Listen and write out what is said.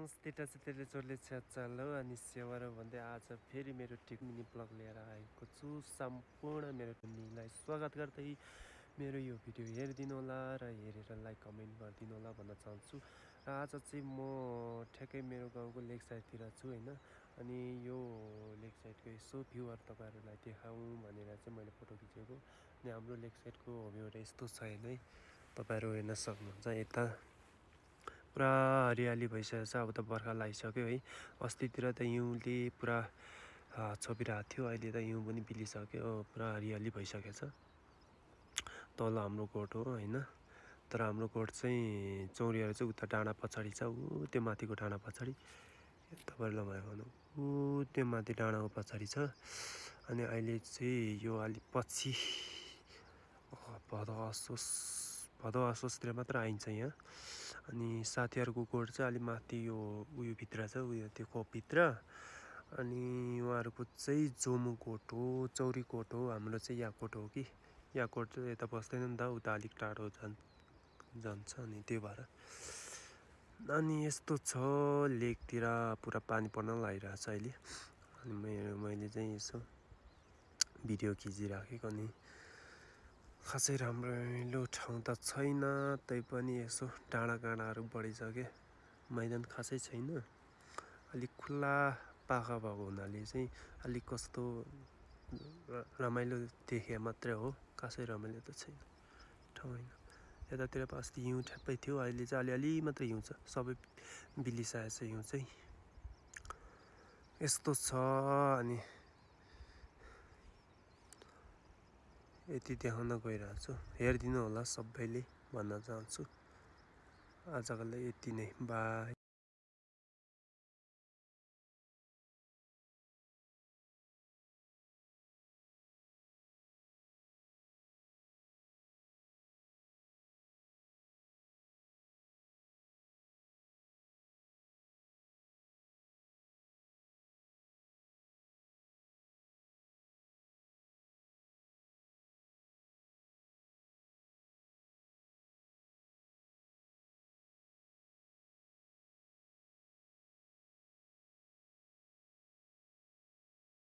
Friends त्यता चोरले च्याचालो अनि सेवारो भन्दै आज फेरि मेरो टिक मिनी ब्लग लिएर आएको छु। सम्पूर्ण मेरो टिमलाई स्वागत गर्दै मेरो यो भिडियो हेरिदिनु होला र हेरेर लाइक कमेन्ट गरिदिनु होला भन्न चाहन्छु। र आज चाहिँ म ठ्याक्कै मेरो गाउँको लेक साइडतिर छु होइन। अनि यो लेक साइडको यसो भ्यूहरू तपाईँहरूलाई देखाउँ भनेर चाहिँ मैले फोटो खिचेको। अनि हाम्रो लेक साइडको भ्यूहरू यस्तो छ होइन, तपाईँहरू हेर्न सक्नुहुन्छ। यता पुरा हरियाली भइसकेको छ। अब त बर्खा लागिसक्यो है। अस्तितिर त हिउँले पुरा छोपिरहेको थियो, अहिले त हिउँ पनि पिलिसक्यो, पुरा हरियाली भइसकेको छ। तल हाम्रो कोट हो होइन, तर हाम्रो कोट चाहिँ चौरीहरू चाहिँ उता डाँडा पछाडि छ, ऊ त्यो माथिको डाँडा पछाडि। तपाईँहरूलाई भयो भनौँ ऊ त्यो माथि डाँडाको पछाडि छ। अनि अहिले चाहिँ यो अलिक पछि भदौ असोजतिर मात्र आइन्छ यहाँ। अनि साथीहरूको कोट चाहिँ अलिक माथि यो उयो भित्र छ, उयो त्यो खोपभित्र। अनि उहाँहरूको चाहिँ जोमु कोट हो, चौरी कोट हो। हाम्रो चाहिँ यहाँ कोट हो कि यहाँ कोट चाहिँ यता बस्दैन नि त, उता अलिक टाढो जान्छ अनि त्यही भएर। अनि यस्तो छ लेकतिर पुरा पानी पर्न लागिरहेछ अहिले। अनि मैले चाहिँ यसो भिडियो खिचिराखेको। अनि खासै राम्रो ठाउँ त छैन, तैपनि यसो डाँडाकाँडाहरू बढिसक्यो, मैदान खासै छैन। अलिक खुल्ला पाखा भएको हुनाले चाहिँ अलिक कस्तो रमाइलो देखे मात्रै हो, खासै रमाइलो त छैन ठाउँ होइन। यतातिर अस्ति हिउँ ठ्याप्पै थियो, अहिले चाहिँ अलिअलि मात्रै हिउँ छ, सबै बिलिसकेको छ हिउँ चाहिँ। यस्तो छ। अनि यति देखाउन गइरहेको छु, हेरिदिनु होला सबैले भन्न चाहन्छु। आजको लागि यति नै, बाई।